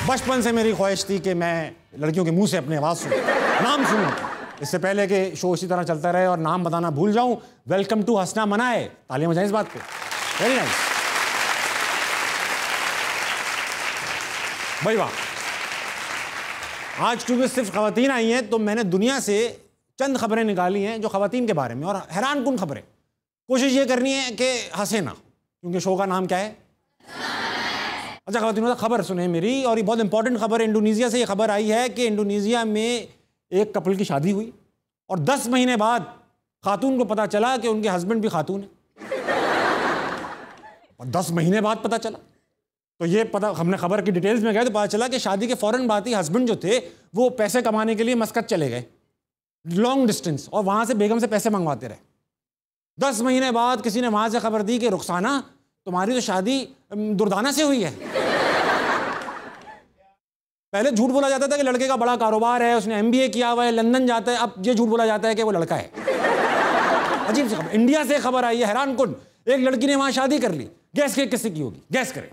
बचपन से मेरी ख्वाहिश थी कि मैं लड़कियों के मुंह से अपनी आवाज़ सुनूं, नाम सुनूं, इससे पहले कि शो इसी तरह चलता रहे और नाम बताना भूल जाऊं। वेलकम टू हंसना मनाए। तालियां बजाएं इस बात पे। वेरी नाइस भाई वाह। आज क्योंकि सिर्फ खवातीन आई हैं तो मैंने दुनिया से चंद खबरें निकाली हैं जो खवातीन के बारे में, और हैरान कुन खबरें। कोशिश ये करनी है कि हंसे ना, क्योंकि शो का नाम क्या है? अच्छा खवातीन, खबर सुने मेरी, और ये बहुत इंपॉर्टेंट खबर है। इंडोनेशिया से ये खबर आई है कि इंडोनेशिया में एक कपल की शादी हुई और 10 महीने बाद खातून को पता चला कि उनके हस्बैंड भी खातून है। और 10 महीने बाद पता चला, तो ये पता, हमने खबर की डिटेल्स में गए तो पता चला कि शादी के फौरन बाद ही हस्बैंड जो थे वो पैसे कमाने के लिए मस्कत चले गए, लॉन्ग डिस्टेंस, और वहां से बेगम से पैसे मंगवाते रहे। 10 महीने बाद किसी ने वहां से खबर दी कि रुखसाना तुम्हारी तो शादी दुर्दाना से हुई है। पहले झूठ बोला जाता था कि लड़के का बड़ा कारोबार है, उसने MBA किया हुआ है, लंदन जाता है। अब ये झूठ बोला जाता है कि वो लड़का है। अजीब सी खबर। इंडिया से खबर आई है, हैरान कुन। एक लड़की ने वहां शादी कर ली। गैस के किससे की होगी? गैस करें।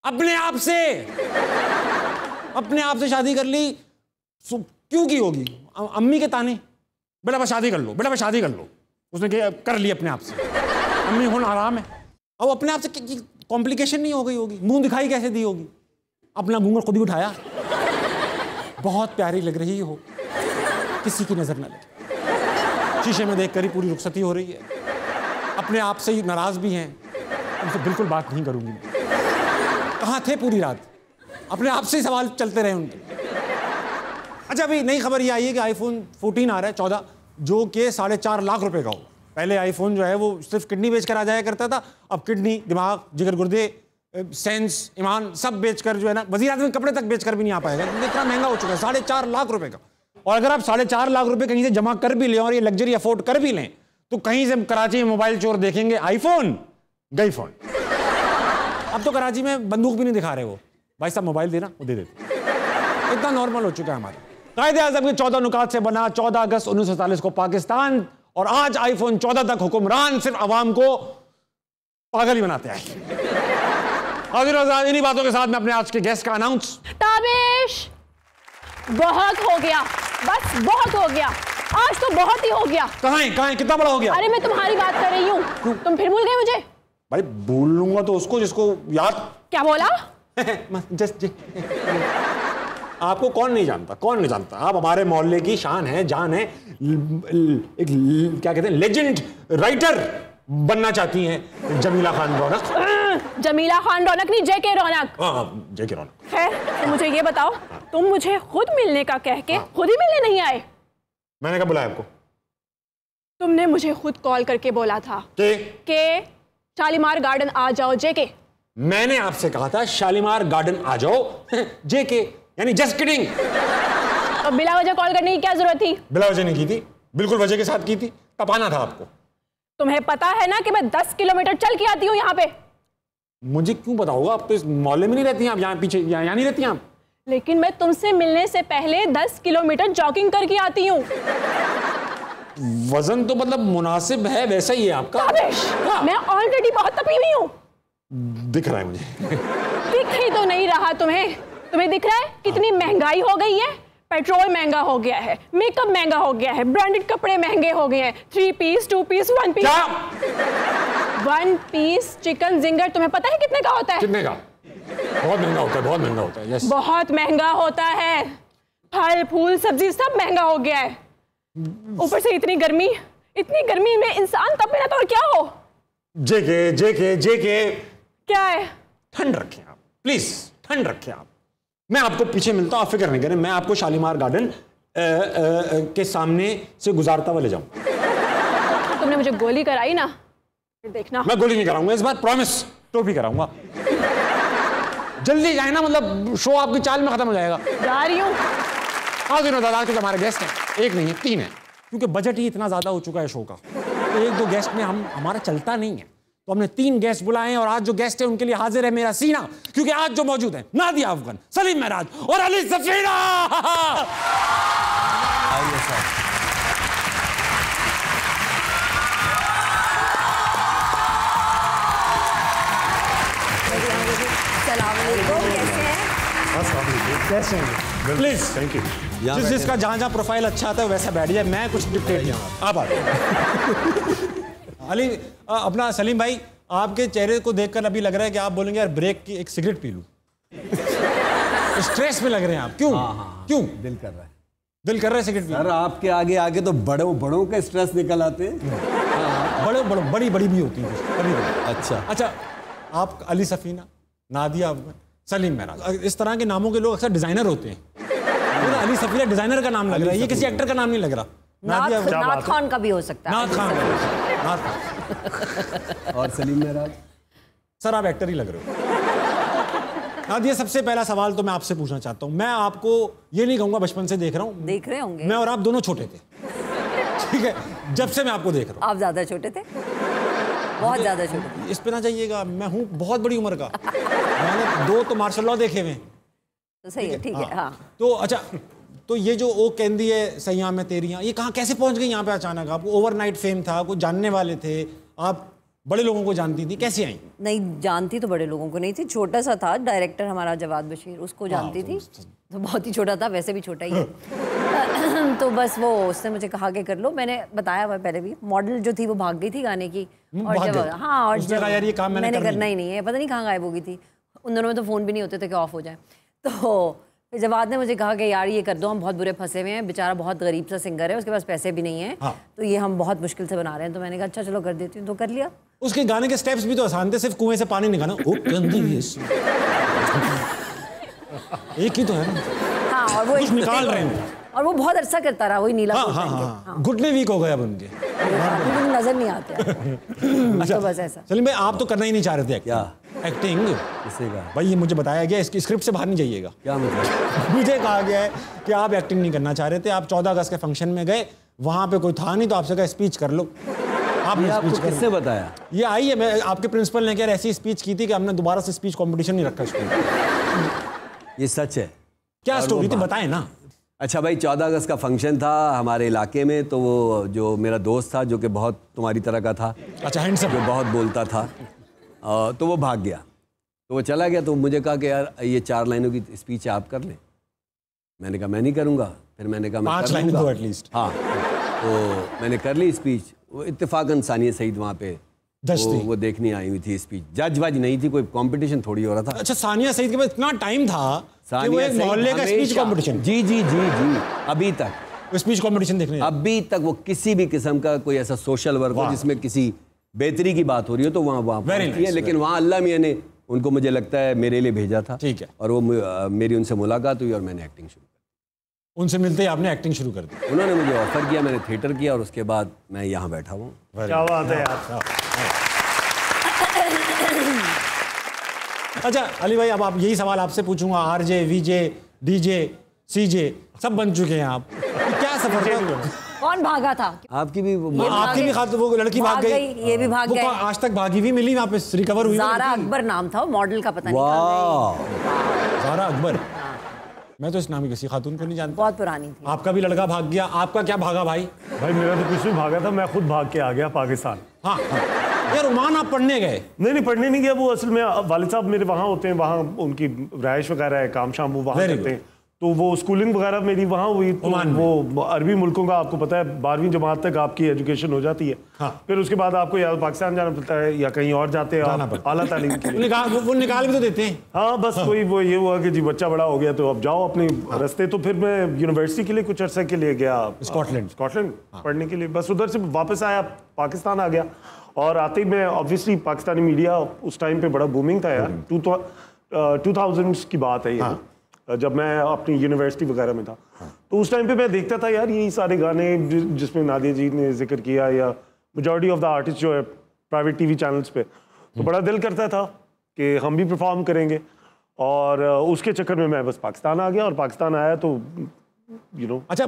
अपने आप से शादी कर ली। क्यों की होगी? अम्मी के ताने, बेटा बस शादी कर लो, बेटा बस शादी कर लो। उसने कर ली अपने आप से। अम्मी होना आराम है। अब अपने आप से कॉम्प्लिकेशन नहीं हो गई होगी? मुंह दिखाई कैसे दी होगी? अपना घूंघट खुद ही उठाया। बहुत प्यारी लग रही हो, किसी की नजर न लगे। शीशे में देखकर ही पूरी रुखसती हो रही है। अपने आप से ही नाराज भी हैं, उनसे बिल्कुल बात नहीं करूंगी। कहाँ थे पूरी रात? अपने आप से ही सवाल चलते रहे उनके। अच्छा, अभी नई खबर ये आई है कि iPhone 14 आ रहा है, 14, जो कि 4.5 लाख रुपए का होगा। पहले आईफोन जो है वो सिर्फ किडनी बेचकर आ जाया करता था, अब किडनी, दिमाग, जिगर गुर्दे, सेंस, ईमान सब बेचकर जो है ना, वज़ीर आज़म कपड़े तक बेचकर भी नहीं आ पाएगा, क्योंकि इतना महंगा हो चुका है। 4.5 लाख रुपए का। और अगर आप 4.5 लाख रुपए कहीं से जमा कर भी लें और ये लग्जरी अफोर्ड कर भी लें, तो कहीं से कराची में मोबाइल चोर देखेंगे आईफोन, गई फोन। अब तो कराची में बंदूक भी नहीं दिखा रहे वो, भाई साहब मोबाइल देना, वो दे देते। इतना नॉर्मल हो चुका है हमारा। कायदे आज़म के 14 नुकात से बना 14 अगस्त 1947 को पाकिस्तान, और आज आईफोन 14 तक हुक्मरान सिर्फ अवाम को पागल ही बनाते हैं। इन्हीं बातों के साथ मैं अपने आज के गेस्ट का अनाउंस। ताबिश, बहुत हो गया, बस बहुत हो गया। आज तो बहुत ही हो गया। कहाँ है? कितना बड़ा हो गया? अरे मैं तुम्हारी बात कर रही हूँ, तुम फिर भूल गए मुझे। भाई भूल लूंगा तो उसको जिसको याद। क्या बोला? जस्ट आपको कौन नहीं जानता, कौन नहीं जानता? आप हमारे मोहल्ले की शान है, जान है, एक क्या कहते हैं, लेजेंड राइटर बनना चाहती हैं जमीला खान रौनक। जमीला खान रौनक नहीं, JK रौनक। हाँ, JK रौनक। खैर, तो मुझे ये बताओ, तुम मुझे खुद मिलने का कह के खुद ही मिलने नहीं आए? मैंने कब बुलाया आपको? तुमने मुझे खुद कॉल करके बोला था कि शालीमार गार्डन आ जाओ JK। मैंने आपसे कहा था शालीमार गार्डन आ जाओ JK, यानी जस्ट किडिंग। तो बिला वजह कॉल करने की क्या जरूरत थी? बिला वजह नहीं की थी, बिल्कुल वजह के साथ की थी। कब आना था आपको? तुम्हें पता है ना कि मैं 10 किलोमीटर चल के आती हूँ यहाँ पे। मुझे क्यों पता होगा? आप तो इस मोहल्ले में नहीं रहती हैं, आप यहाँ पीछे यहाँ नहीं रहती हैं आप। लेकिन मैं तुमसे मिलने से पहले 10 किलोमीटर जॉगिंग करके आती हूँ। वजन तो मतलब मुनासिब है, वैसा ही है आपका। मैं ऑलरेडी बहुत तपी हुई हूँ। दिख रहा है मुझे। दिख ही तो नहीं रहा तुम्हें? तुम्हें दिख रहा है कितनी महंगाई हो गई है? पेट्रोल महंगा हो गया है, मेकअप महंगा हो गया है, ब्रांडेड कपड़े महंगे हो गए हैं। 3 piece, 2 piece, 1 piece. 1 piece chicken Zinger तुम्हें पता है कितने का होता है? कितने का? बहुत महंगा होता है, बहुत महंगा होता है। यस, बहुत महंगा होता है। फल फूल सब्जी सब महंगा हो गया है। ऊपर से इतनी गर्मी में इंसान तपे ना तो और क्या हो? JK क्या है? ठंड रखें आप, प्लीज ठंड रखें आप। मैं आपको पीछे मिलता हूं, आप फिक्र नहीं करें। मैं आपको शालीमार गार्डन के सामने से गुजारता हुआ ले जाऊं। तुमने मुझे गोली कराई ना, फिर देखना। मैं गोली नहीं कराऊंगा इस बार, प्रॉमिस। टोपी कराऊंगा। जल्दी जाए ना, मतलब शो आपकी चाल में खत्म हो जाएगा। जा रही हूं। आज दादा के हमारे गेस्ट हैं, एक नहीं है 3 है, क्योंकि बजट ही इतना ज्यादा हो चुका है शो का। तो 1-2 गेस्ट में हमारा चलता नहीं है, तो हमने 3 गेस्ट बुलाए हैं। और आज जो गेस्ट है उनके लिए हाजिर है मेरा सीना, क्योंकि आज जो मौजूद है नादिया अफगान, सलीम महराज और अली सफीना। सलाम कैसे हैं? Please thank you. जिसका जहाँ प्रोफाइल अच्छा आता है वैसा बैठ जाए, मैं कुछ डिक्टेट नहीं आप आ अली अपना सलीम भाई, आपके चेहरे को देखकर अभी लग रहा है कि आप बोलेंगे यार ब्रेक की एक सिगरेट पी लूं। स्ट्रेस में लग रहे हैं आप, क्यों? क्यों दिल कर रहा है, दिल कर रहा है सिगरेट पी? सर आपके आगे आगे तो बड़ों के स्ट्रेस निकल आते हैं। बड़ी बड़ी भी होती है कभी। अच्छा, आप अली सफीना, नादिया अफगान, सलीम महराज, इस तरह के नामों के लोग अक्सर डिजाइनर होते हैं। अली सफीना डिजाइनर का नाम लग रहा है, ये किसी एक्टर का नाम नहीं लग रहा। नाथ खान का भी हो सकता है। नाथ खान। और सलीम महराज सर आप एक्टर ही लग रहे हो। नादिया, सबसे पहला सवाल तो मैं आपसे पूछना चाहता हूँ। मैं आपको ये नहीं कहूंगा बचपन से देख रहा हूँ, देख रहे होंगे। मैं और आप दोनों छोटे थे, ठीक है, जब से मैं आपको देख रहा हूँ। आप ज्यादा छोटे थे, बहुत ज्यादा छोटे थे। इस पे ना जाइएगा, मैं हूँ बहुत बड़ी उम्र का। मैंने 2 तो मार्शल लॉ देखे हुए हैं। तो सही है, ठीक है। हाँ तो अच्छा, तो ये जो ओ कहती है सैया में तेरियां, ये कहाँ कैसे पहुंच गई यहाँ पे अचानक? आपको ओवरनाइट फेम था, कुछ जानने वाले थे आप, बड़े लोगों को जानती थी, कैसे आई? नहीं जानती तो बड़े लोगों को नहीं थी, छोटा सा था डायरेक्टर हमारा जवाद बशीर, उसको जानती थी। तो बहुत ही छोटा था, वैसे भी छोटा ही है। तो बस वो उसने मुझे कहा कि कर लो। मैंने बताया हुआ पहले भी, मॉडल जो थी वो भाग गई थी गाने की। और जब और जब यार ये काम मैंने करना ही नहीं है, पता नहीं कहाँ गायब हो गई थी। उन दोनों में तो फ़ोन भी नहीं होते थे कि ऑफ हो जाए। तो फिर जवाद ने मुझे कहा कि यार ये कर दो, हम बहुत बुरे फंसे हुए हैं, बेचारा बहुत गरीब सा सिंगर है, उसके पास पैसे भी नहीं है। तो ये हम बहुत मुश्किल से बना रहे हैं। तो मैंने कहा अच्छा चलो कर देती हूँ, तो कर लिया। उसके गाने के स्टेप्स भी तो आसान थे, सिर्फ कुएं से पानी निकालना। एक ही तो है ना। हाँ, और वो निकाल रहे हैं, और वो बहुत अरसा करता रहा वही नीला कोट पहन के। घुटने वीक हो गए अब उनके, नजर नहीं आते। तो बस ऐसा। सलीम भाई, आप तो करना ही नहीं चाह रहे थे क्या एक्टिंग? किससे कहा भाई? ये मुझे बताया गया, इसकी स्क्रिप्ट से बाहर नहीं जाइएगा। क्या मतलब? मुझे कहा गया है कि आप एक्टिंग नहीं करना चाह रहे थे। आप 14 अगस्त के फंक्शन में गए, वहां पे कोई था नहीं, तो आपसे कहा स्पीच कर लो। आपने आपको किससे बताया? ये आई है, मैं आपके प्रिंसिपल ने क्या ऐसी स्पीच की थी कि हमने दोबारा से स्पीच कंपटीशन नहीं रखा स्कूल। ये सच है? क्या स्टोरी थी, बताएं ना। अच्छा भाई, 14 अगस्त का फंक्शन था हमारे इलाके में, तो वो जो मेरा दोस्त था जो कि बहुत तुम्हारी तरह का था, अच्छा हैंडसम, जो बहुत बोलता था, तो वो भाग गया। तो वो चला गया, तो मुझे कहा कि यार ये 4 लाइनों की स्पीच आप कर लें। मैंने कहा मैं नहीं करूँगा। फिर मैंने कहा 5 लाइन दो एटलीस्ट। हाँ, तो मैंने कर ली स्पीच। वो इत्तेफाकन सानिया सईद वहाँ पे वो देखने आई हुई थी स्पीच। जज वज नहीं थी, कोई कंपटीशन थोड़ी हो रहा था। अच्छा, सानिया सईद के पास इतना टाइम था कि वो एक मोहल्ले का स्पीच कंपटीशन। जी जी जी जी, अभी तक स्पीच कंपटीशन देखने, अभी तक वो किसी भी किस्म का कोई ऐसा सोशल वर्क हो जिसमें किसी बेहतरी की बात हो रही हो तो वहाँ है। लेकिन वहाँ अल्लाह मियाँ ने उनको, मुझे लगता है, मेरे लिए भेजा था। ठीक है। और वो मेरी उनसे मुलाकात हुई और मैंने एक्टिंग शुरू कर। उनसे मिलते ही आपने एक्टिंग शुरू कर दी? उन्होंने मुझे ऑफर किया, मैंने थिएटर किया और उसके बाद मैं यहाँ बैठा हूँ। क्या बात है यार। अच्छा अली भाई, अब आप यही सवाल आपसे पूछूंगा। आरजे, वीजे, डीजे, सीजे सब बन चुके हैं आप, क्या सफर था? कौन भागा था? आपकी भी वो लड़की भाग गई, ये भी भाग गए। आज तक भागी हुई मिली, वापस रिकवर हुई? ज़ारा अकबर नाम था, मॉडल का पता नहीं। ज़ारा अकबर? मैं तो इस नाम की किसी खातून को नहीं जानता। बहुत पुरानी थी। आपका भी लड़का भाग गया, आपका क्या भागा भाई? भाई मेरा तो कुछ नहीं भागा था, मैं खुद भाग के आ गया पाकिस्तान। हाँ यार, ओमान आप पढ़ने गए? नहीं पढ़ने नहीं गया, वो असल में वालिद साहब मेरे वहाँ होते हैं, वहाँ उनकी रहायश वगैरह है, काम शाम वो वहाँ करते हैं। तो वो स्कूलिंग वगैरह मेरी वहाँ हुई। तो वो अरबी मुल्कों का आपको पता है 12वीं जमात तक आपकी एजुकेशन हो जाती है। हाँ। फिर उसके बाद आपको या पाकिस्तान जाना पड़ता है या कहीं और जाते हैं आला तालीम के लिए। वो निकाल भी तो देते हैं। हाँ बस कोई वो ये हुआ कि जी बच्चा बड़ा हो गया तो अब जाओ अपने रास्ते। तो फिर मैं यूनिवर्सिटी के लिए कुछ अरसे के लिए गया स्कॉटलैंड पढ़ने के लिए। बस उधर से वापस आया, पाकिस्तान आ गया। और आते ही मैं ऑब्वियसली पाकिस्तानी मीडिया उस टाइम पे बड़ा बूमिंग था यार। 2000s की बात है ये, जब मैं अपनी यूनिवर्सिटी वगैरह में था। तो उस टाइम पे मैं देखता था यार यही सारे गाने जिसमें नादिया जी ने जिक्र किया या मेजॉरिटी ऑफ द आर्टिस्ट जो है प्राइवेट टीवी चैनल्स पे, तो बड़ा दिल करता था कि हम भी परफॉर्म करेंगे। और उसके चक्कर में मैं बस पाकिस्तान आ गया। और पाकिस्तान आया तो अच्छा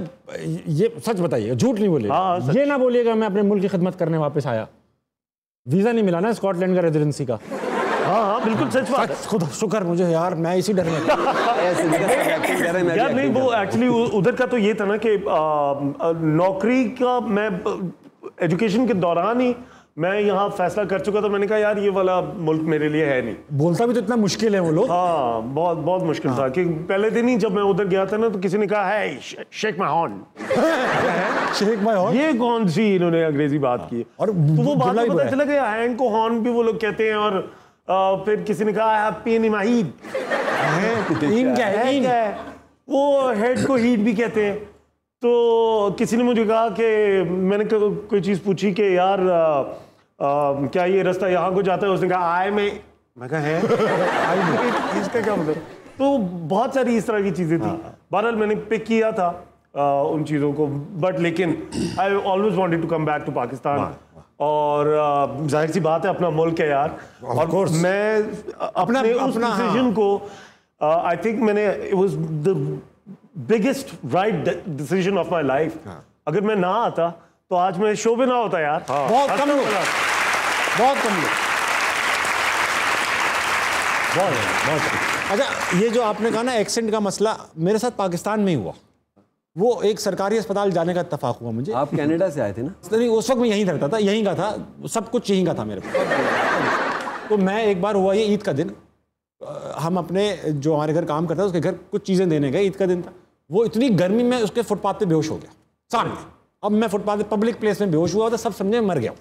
ये सच बताइए, झूठ नहीं बोलिएगा। हाँ, ये ना बोलिएगा मैं अपने मुल्क की खिदमत करने वापस आया। वीजा नहीं मिला ना स्कॉटलैंड का रेजिडेंसी का? हाँ बिल्कुल सच बात। खुदा शुक्र मुझे यार, मैं इसी डर में यार नहीं, वो एक्चुअली उधर का तो ये था ना कि नौकरी का मैं एजुकेशन के दौरान ही मैं यहाँ फैसला कर चुका था, मैंने कहा यार ये वाला मुल्क मेरे लिए है नहीं। बोलता भी तो इतना मुश्किल है वो लोग। हाँ, बहुत बहुत मुश्किल था कि पहले दिन ही जब मैं उधर गया था ना तो किसी ने कहा है shake my horn. Shake my horn, ये कौन सी इन्होंने अंग्रेजी बात की। और तो वो बात में पता चला कि हैंड को हॉर्न भी वो लोग कहते हैं। और फिर किसी ने कहा है पेन इन माय हीट। इन क्या है? वो हेड को हीट भी कहते हैं। तो किसी ने मुझे कहा कि मैंने कोई चीज़ पूछी कि यार क्या ये रास्ता यहाँ को जाता है? उसने कहा आई में, मैं कहा है इसका क्या मतलब? तो बहुत सारी इस तरह की चीज़ें थी। बहरहाल मैंने पिक किया था उन चीज़ों को, बट लेकिन I always wanted to come back to Pakistan. और जाहिर सी बात है अपना मुल्क है यार। और मैं अपने उस डिसीजन को आई थिंक मैंने it was the biggest right decision of my life. अगर मैं ना आता तो आज मैं शो पे ना होता यार। बहुत कम लोग, बहुत कम लोग, बहुत। अच्छा, ये जो आपने कहा ना एक्सेंट का मसला, मेरे साथ पाकिस्तान में ही हुआ। वो एक सरकारी अस्पताल जाने का इत्तेफाक हुआ मुझे। आप कनाडा से आए थे ना? नहीं, उस वक्त मैं यहीं रहता था, यहीं का था, सब कुछ यहीं का था मेरे पास। तो मैं एक बार हुआ ये ईद का दिन, हम अपने जो हमारे घर काम करता था उसके घर कुछ चीज़ें देने गए, ईद का दिन था। वो इतनी गर्मी में उसके फुटपाथ पे बेहोश हो गया सामने। अब मैं फुटपाथ पे पब्लिक प्लेस में बेहोश हुआ तो सब समझे मर गया।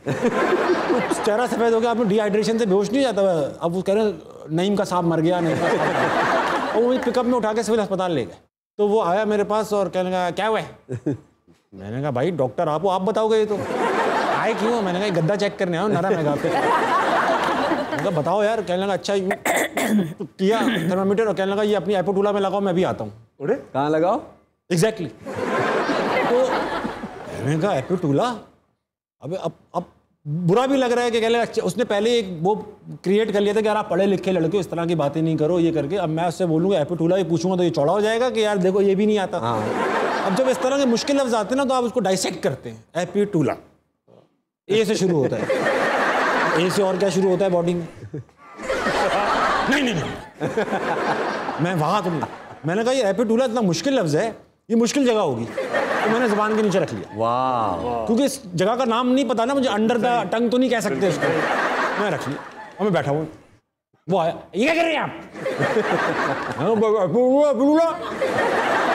चेहरा सफेद हो गया। आप डिहाइड्रेशन से बेहोश नहीं जाता। अब वो कह रहे नईम का साहब मर गया, नहीं और वो पिकअप में उठा के सिविल अस्पताल ले गए। तो वो आया मेरे पास और कहने लगा क्या हुआ है? मैंने कहा भाई डॉक्टर आप हो, आप बताओगे। ये तो आए क्यों? मैंने कहा गद्दा चेक करने आओ, नरम है पे। बताओ यार। कहने लगा अच्छा तो किया थर्मामीटर और कहने लगा ये अपनी एपोटूला में लगाओ, मैं भी आता हूँ। अरे कहाँ लगाओ? एग्जैक्टली। तो मैंने कहा एपोटूला, अबे अब बुरा भी लग रहा है कि कहने लगा उसने पहले एक वो क्रिएट कर लिया था कि यार आप पढ़े लिखे लड़के इस तरह की बातें नहीं करो ये करके। अब मैं उससे बोलूँगा एपोटूला, ये पूछूंगा तो ये चौड़ा हो जाएगा कि यार देखो ये भी नहीं आता। अब जब इस तरह के मुश्किल लफ्ज आते हैं ना तो आप उसको डाइसेक्ट करते हैं। एपोटूला ए से शुरू होता है। ए से और क्या शुरू होता है बॉडी में? नहीं मैं वहां तो नहीं। मैंने कहा ये एपिटूला इतना मुश्किल लफ्ज है, ये मुश्किल जगह होगी, तो मैंने जुबान के नीचे रख लिया। वाह। क्योंकि इस जगह का नाम नहीं पता ना मुझे, अंडर द टंग तो नहीं कह सकते उसको। मैं रख लिया और मैं बैठा हुआ। वो आया, ये क्या कर रहे हैं आप?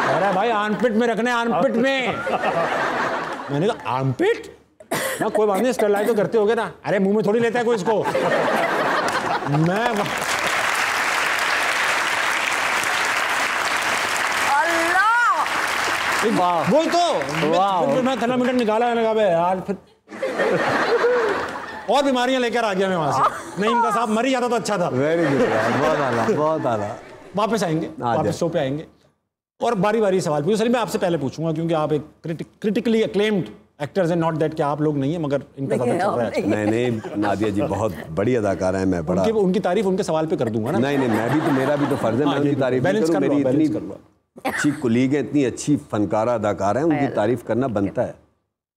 अरे भाई आर्मपिट में रखने, आर्मपिट में। मैंने कहा आर्मपिट ना, कोई बात नहीं स्टरलाइज तो करते होगे ना। अरे मुंह में थोड़ी लेता है कोई इसको। मैं वही तो मैं थर्मामीटर निकाला, मैंने कहा यार फिर और बीमारियां लेकर आ गया मैं वहां से। नहीं इनका साहब मर ही जाता तो अच्छा था। वेरी गुड, बहुत आला, बहुत आला। वापस आएंगे, वापस शो पे आएंगे और बारी बारी सवाल पूछो। मैं आपसे पहले पूछूंगा क्योंकि आप एक क्रिटिकली अक्लेम्ड एक्टर्स हैं, नॉट दैट कि आप लोग नहीं है, मगर इनका ज्यादा चल रहा है। नहीं नादिया जी बहुत बड़ी अदाकारा है। मैं बड़ा उनकी तारीफ उनके सवाल पे कर दूंगा ना। नहीं मैं भी तो, मेरा भी तो फर्ज है मैं उनकी तारीफ करूं। मेरी इतनी अच्छी कुलीग है, इतनी अच्छी फनकारा अदाकारा है, उनकी तारीफ करना बनता है।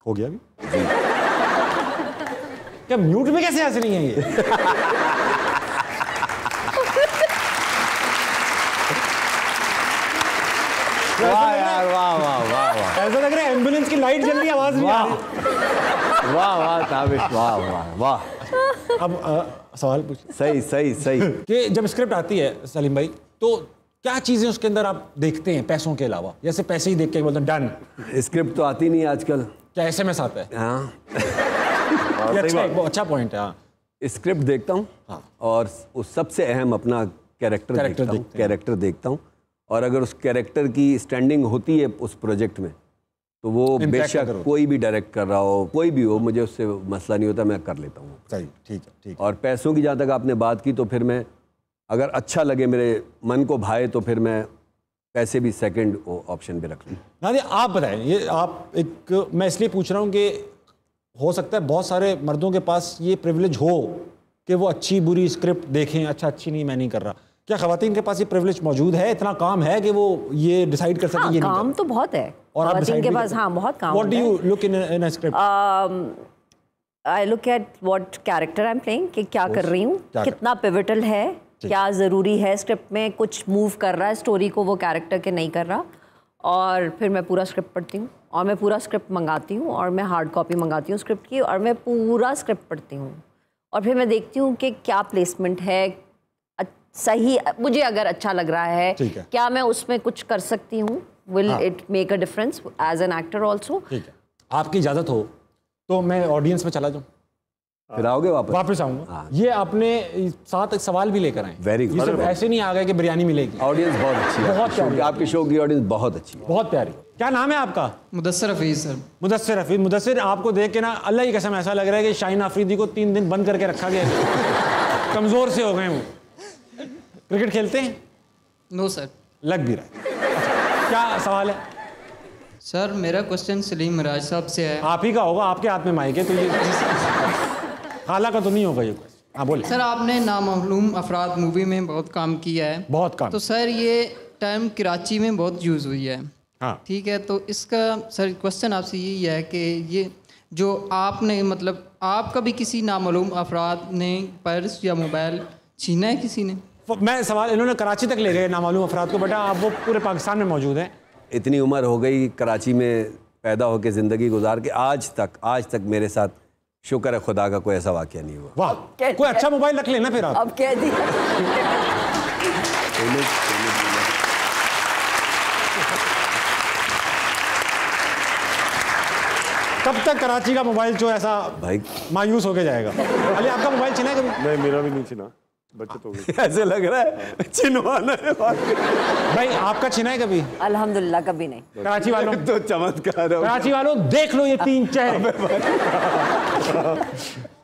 हो गया अभी क्या म्यूट में कैसे हंस रही हैं ये? वाह यार, वाह वाह वाह वाह। ऐसा लग रहा है एम्बुलेंस की लाइट जल रही, आवाज नहीं आ रही। वाह वाह ताबिश, वाह वाह वाह। अब सवाल पूछ। सही कि जब स्क्रिप्ट आती है सलीम भाई, तो क्या चीजें उसके अंदर आप देखते हैं पैसों के अलावा? जैसे पैसे ही देख के बोलते हैं डन। स्क्रिप्ट तो आती नहीं आजकल। क्या SMS आता है? हाँ अच्छा पॉइंट है। हाँ स्क्रिप्ट देखता हूँ। हाँ। और उस सबसे अहम अपना कैरेक्टर देखता हूँ। और अगर उस कैरेक्टर की स्टैंडिंग होती है उस प्रोजेक्ट में तो वो बेशक कोई भी डायरेक्ट कर रहा हो, कोई भी हो, मुझे उससे मसला नहीं होता, मैं कर लेता हूँ। सही, ठीक है। और पैसों की जहाँ तक आपने बात की तो फिर मैं अगर अच्छा लगे, मेरे मन को भाए, तो फिर मैं पैसे भी सेकंड ऑप्शन पे रख लूँ। नादिया आप बताएं, ये आप एक, मैं इसलिए पूछ रहा हूँ कि हो सकता है बहुत सारे मर्दों के पास ये प्रिविलेज हो कि वो अच्छी बुरी स्क्रिप्ट देखें। अच्छा अच्छी नहीं, मैं नहीं कर रहा। क्या ख़वातीन के पास ये प्रिविलेज मौजूद है? इतना काम है कि वो ये डिसाइड कर सकें? हाँ, ये काम तो बहुत है और ख़वातीन के पास। हाँ, बहुत काम। What do you look in a script? I look at what character I'm playing, कि क्या कर रही हूँ, कितना पिवटल है, क्या ज़रूरी है स्क्रिप्ट में, कुछ मूव कर रहा है स्टोरी को वो कैरेक्टर के नहीं कर रहा। और फिर मैं पूरा स्क्रिप्ट पढ़ती हूँ और मैं पूरा स्क्रिप्ट मंगाती हूँ और मैं हार्ड कॉपी मंगाती हूँ स्क्रिप्ट की और मैं पूरा स्क्रिप्ट पढ़ती हूँ और फिर मैं देखती हूँ कि क्या प्लेसमेंट है, सही, मुझे अगर अच्छा लग रहा है, क्या मैं उसमें कुछ कर सकती हूँ, will it make a difference as an actor also. ठीक है, आपकी इजाज़त हो तो मैं ऑडियंस में चला जाऊँ, फिर आओगे वापस आऊंगा। ये आपने साथ सवाल भी लेकर आए, वेरी गुड, सिर्फ ऐसे नहीं आ गए कि बिरयानी मिलेगी। ऑडियंस बहुत अच्छी है, बहुत प्यारी, आपके शो की ऑडियंस बहुत अच्छी है, बहुत प्यारी। क्या नाम है आपका? मुदस्सिर हफीज सर। मुदस्सिर हफीज। मुदस्सिर, आपको देख के ना अल्लाह की कसम ऐसा लग रहा है कि शाहीन आफरीदी को 3 दिन बंद करके रखा गया है। कमजोर से हो गए वो। क्रिकेट खेलते हैं? No sir. लग भी रहा है। क्या सवाल है सर? मेरा क्वेश्चन सलीम मिराज साहब से है। आप ही का होगा, आपके हाथ में माइक है तो ये खाला का तो नहीं होगा ये क्वेश्चन। हाँ बोले। सर, आपने नामालूम अफराद मूवी में बहुत काम किया है। बहुत काम। तो सर ये टर्म कराची में बहुत यूज़ हुई है। हाँ ठीक है, तो इसका सर क्वेश्चन आपसे यही है कि ये जो आपने मतलब आपका भी किसी नामालूम अफराद ने पर्स या मोबाइल छीना है किसी ने? मैं सवाल, इन्होंने कराची तक ले गए नामालूम अफराद को, बेटा आप वो पूरे पाकिस्तान में मौजूद हैं। इतनी उम्र हो गई कराची में पैदा होकर ज़िंदगी गुजार के, आज तक मेरे साथ शुक्र है खुदा का कोई ऐसा वाक़या नहीं हुआ। वाह, कोई अच्छा मोबाइल रख लेना फिर आप। अब कह दिया। कब तक कराची का मोबाइल जो ऐसा भाई मायूस होके जाएगा? अली आपका मोबाइल छिना है कभी? नहीं, मेरा भी नहीं छिना, बचत हो गई। ऐसे लग रहा है छिनवाना है भाई, आपका छिना है कभी? अल्हम्दुलिल्लाह कभी नहीं। कराची वालों तो चमत्कार है। कराची वालों देख लो ये 3 चेहरे।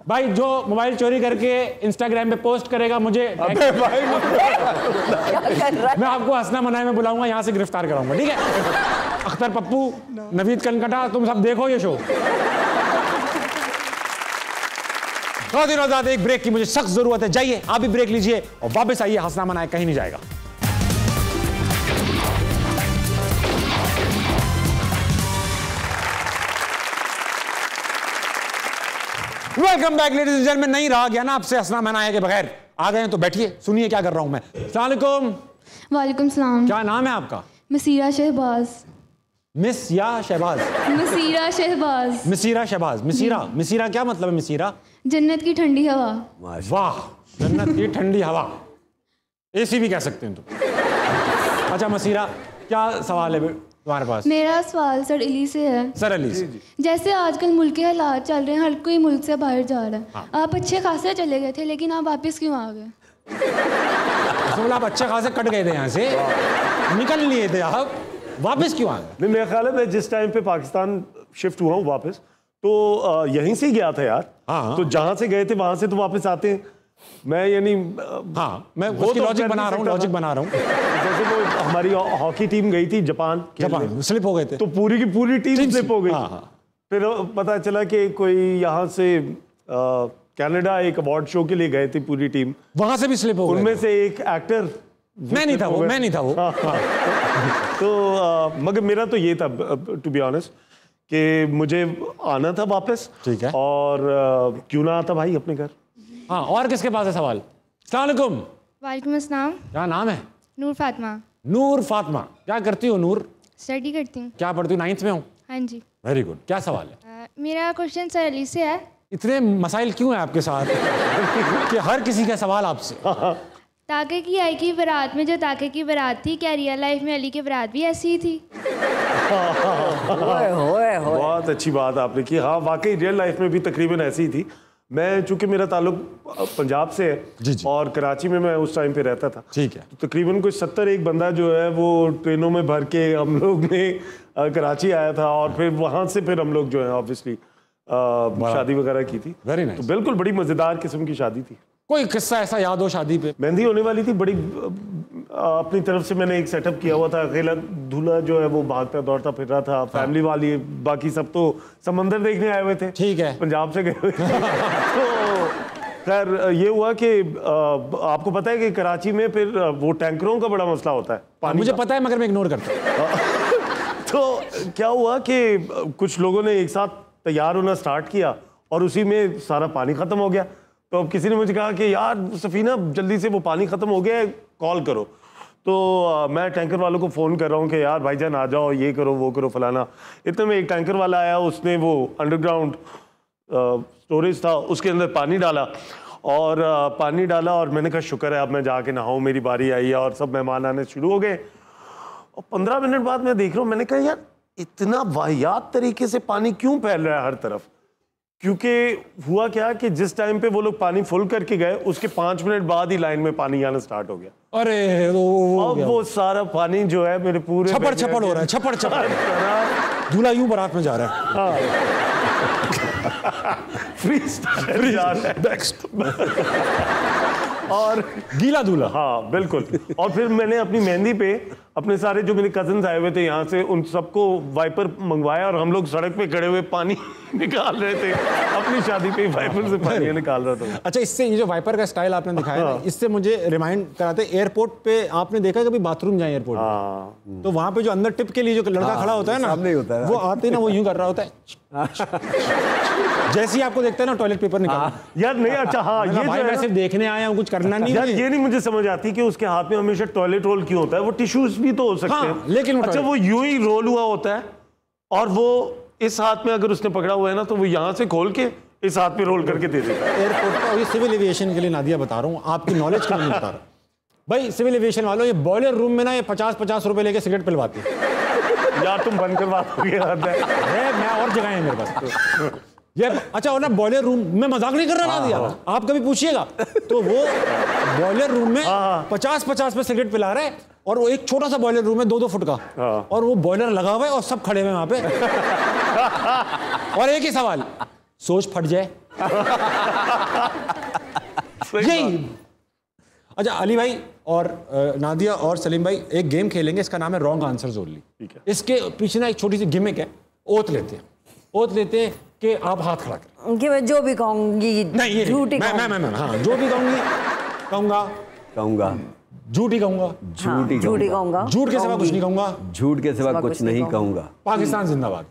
भाई जो मोबाइल चोरी करके इंस्टाग्राम पे पोस्ट करेगा मुझे क्या कर रहा है? मैं आपको हंसना मनाए में बुलाऊंगा, यहाँ से गिरफ्तार कराऊंगा, ठीक है? अख्तर पप्पू, नवीद कनकटा, तुम सब देखो ये शो। खातिन आजाद, एक ब्रेक की मुझे सख्त जरूरत है, जाइए आप भी ब्रेक लीजिए और वापस आइए। हंसना मनाए कहीं नहीं जाएगा। Welcome back ladies and gentleman. नहीं रहा गया ना आपसे हंसना मनाए के बगैर। आ गए हैं तो बैठिए, सुनिए क्या कर रहा हूं मैं। अस्सलाम वालेकुम। वालेकुम सलाम। क्या नाम है आपका? मसीरा शहबाज। मिस या शहबाज? मसीरा शहबाज। मिसीरा शहबाज। मिसीरा क्या मतलब है? मिसीरा जन्नत की ठंडी हवा। वाह, जन्नत की ठंडी हवा, एसी भी कह सकते हैं तुम। अच्छा मसीरा, क्या सवाल है तुम्हारे पास? मेरा सवाल सर अली से है। सर अली से। जैसे आजकल मुल्क के हालात चल रहे हैं, हर कोई मुल्क से बाहर जा रहा है। हाँ। आप अच्छे खासे चले गए थे, लेकिन आप वापस क्यों आ गए? आप अच्छे खासे कट गए थे, यहाँ से निकल लिए थे, आप वापस क्यों आ गए? नहीं, मेरा ख्याल है मैं जिस टाइम पे पाकिस्तान शिफ्ट हुआ हूँ वापस, तो यहीं से ही गया था यार। हाँ। तो जहाँ से गए थे वहां से तो वापस आते हैं। मैं यानी हाँ, मैं उसकी लॉजिक बना रहा हूँ। जैसे वो हमारी हॉकी टीम गई थी जापान स्लिप हो गए थे, तो पूरी की पूरी टीम स्लिप हो गई। हाँ। फिर पता चला कि कोई यहाँ से कनाडा एक अवार्ड शो के लिए गए थे, पूरी टीम वहां से भी स्लिप हो गए। उनमें से एक एक्टर मैं नहीं था वो। तो मगर मेरा तो ये था टू बी ऑनेस्ट कि मुझे आना था वापस। ठीक है। और क्यों ना आता भाई अपने घर। हाँ, और किसके पास है सवाल? अस्सलाम वालेकुम। वालेकुम अस्सलाम। क्या नाम है? नूर फातिमा। नूर फातिमा, क्या करती हो नूर? स्टडी करती हूँ। क्या पढ़ती हो? 9th में हो? हाँ जी। Very good. क्या सवाल है? मेरा क्वेश्चन सर अली से है। इतने मसाइल क्यों है आपके साथ कि हर किसी का सवाल आपसे? ताके की आई की बारात में जो ताके की बारात थी, क्या रियल लाइफ में अली की बारात भी ऐसी ही थी? बहुत अच्छी बात आपने की। हाँ, वाकई रियल लाइफ में भी तकरीबन ऐसी ही थी। मैं चूंकि मेरा ताल्लुक पंजाब से है जी। और कराची में मैं उस टाइम पे रहता था। ठीक है। तो तकरीबन कोई 71 बंदा जो है वो ट्रेनों में भर के हम लोग ने कराची आया था और फिर वहाँ से फिर हम लोग जो है ऑब्वियसली शादी वगैरह की थी। Very nice. तो बिल्कुल बड़ी मजेदार किस्म की शादी थी। कोई किस्सा ऐसा याद हो शादी पे? मेहंदी होने वाली थी, बड़ी अपनी तरफ से मैंने एक सेटअप किया हुआ था। अकेला दूल्हा जो है वो भागता दौड़ता फिर रहा था। फैमिली वाली बाकी सब तो समंदर देखने आए हुए थे। ठीक है। पंजाब से गए हुए तो खैर ये हुआ कि आपको पता है कि कराची में फिर वो टैंकरों का बड़ा मसला होता है पानी। मुझे पता है, मगर मैं इग्नोर करता हूं। तो क्या हुआ कि कुछ लोगों ने एक साथ तैयार होना स्टार्ट किया और उसी में सारा पानी खत्म हो गया। तो अब किसी ने मुझे कहा कि यार सफीना जल्दी से वो पानी खत्म हो गया है, कॉल करो। तो मैं टैंकर वालों को फ़ोन कर रहा हूँ कि यार भाईजान आ जाओ, ये करो वो करो फलाना। इतने में एक टैंकर वाला आया, उसने वो अंडरग्राउंड स्टोरेज था, उसके अंदर पानी डाला और मैंने कहा शुक्र है अब मैं जाके नहाऊं, मेरी बारी आई है। और सब मेहमान आने शुरू हो गए और 15 मिनट बाद मैं देख रहा हूँ, मैंने कहा यार इतना वाहियात तरीके से पानी क्यों फैल रहा है हर तरफ। क्योंकि हुआ क्या कि जिस टाइम पे वो लोग पानी फुल करके गए उसके 5 मिनट बाद ही लाइन में पानी आना स्टार्ट हो गया। अरे अब वो सारा पानी जो है मेरे पूरे छपड़ छपड़ हो रहा है, छपड़ छपड़। दूल्हा यूं बारात में जा रहा है। फ्री स्टाइल जा रहा है और गीला दूल्हा। हाँ बिल्कुल। और फिर मैंने अपनी मेहंदी पे अपने सारे जो मेरे कजन्स आए हुए थे यहाँ से, उन सबको वाइपर मंगवाया और हम लोग सड़क पे खड़े हुए पानी निकाल रहे थे। अपनी शादी पे वाइपर से पानी निकाल रहा था। अच्छा, इससे ये जो वाइपर का स्टाइल आपने दिखाया ना, इससे मुझे रिमाइंड कराते, एयरपोर्ट पे आपने देखा कभी बाथरूम जाए एयरपोर्ट में, तो वहां पे जो अंदर टिप के लिए जो लड़का खड़ा होता है ना, वो आते ही ना वो यूं कर रहा होता है जैसे ही आपको देखता है ना टॉयलेट पेपर निकाल। यार नहीं, अच्छा हाँ, ये भाई मैं सिर्फ देखने आया हूँ, कुछ करना नहीं। यार ये नहीं मुझे समझ आती कि उसके हाथ में हमेशा टॉयलेट रोल क्यों होता है। वो टिश्यूज भी तो हो सकते हैं, लेकिन अच्छा वो यूं ही रोल हुआ होता है और वो इस हाथ में अगर उसने पकड़ा हुआ है ना, तो वो यहाँ से खोल के इस हाथ पे रोल करके दे देता है। एयरपोर्ट का, ये सिविल एविएशन के लिए नादिया बता रहा हूँ, आपकी नॉलेज के लिए नहीं बता रहा भाई। सिविल एविएशन वालों, ये बॉयलर रूम में ना ये 50-50 रुपए लेके सिगरेट पिलवाते हैं। यार तुम बंद करवा दोगे? मैं और जगह है मेरे पास ये। अच्छा, और ना बॉयलर रूम में, मजाक नहीं कर रहा ना दिया, आप कभी पूछिएगा तो वो बॉयलर रूम में 50-50 पे सिगरेट पिला रहे हैं और वो एक छोटा सा बॉयलर रूम है 2-2 फुट का, और वो बॉयलर लगा हुआ है और सब खड़े हुए वहां पे और एक ही सवाल, सोच फट जाए यही। अच्छा अली भाई और नादिया और सलीम भाई एक गेम खेलेंगे, इसका नाम है रॉन्ग आंसर्स ओनली। इसके पीछे ना एक छोटी सी गिमिक है, ओथ लेते हैं कि आप हाथ खड़ा करें कि मैं जो भी कहूंगी नहीं, झूठी मैं हाँ, जो भी कहूंगा झूठी कहूंगा, झूठी कहूंगा, झूठ के सिवा कुछ नहीं कहूंगा, झूठ के सिवा कुछ नहीं कहूंगा। पाकिस्तान जिंदाबाद।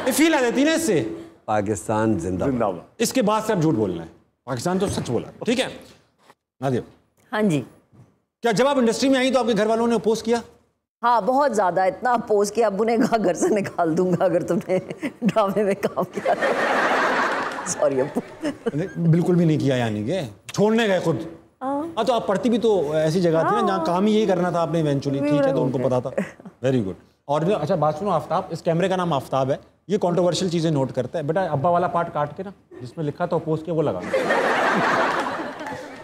ये फील आ जाती है ना इससे, पाकिस्तान जिंदाबाद। इसके बाद से आप झूठ बोलना है, पाकिस्तान तो सच बोला। ठीक है नादिया? हाँ जी। क्या जब आप इंडस्ट्री में आई तो आपके घर वालों ने अपोज किया? हाँ बहुत ज्यादा, इतना अपोज किया, अब्बू ने कहा घर से निकाल दूंगा अगर तुमने ड्रामे में काम किया। सॉरी अब्बू। बिल्कुल भी नहीं किया, यानी कि छोड़ने गए खुद? हाँ, तो आप पढ़ती भी तो ऐसी जगह थी ना जहाँ काम ही यही करना था आपने इवेंचुअली। ठीक है, तो उनको पता था। Very good. और अच्छा बात सुनो, आफ्ताब, इस कैमरे का नाम आफ्ताब है, ये कंट्रोवर्शियल चीजें नोट करता है। बेटा अब्बा वाला पार्ट काट के ना, जिसमें लिखा था अपोज के, वो लगा।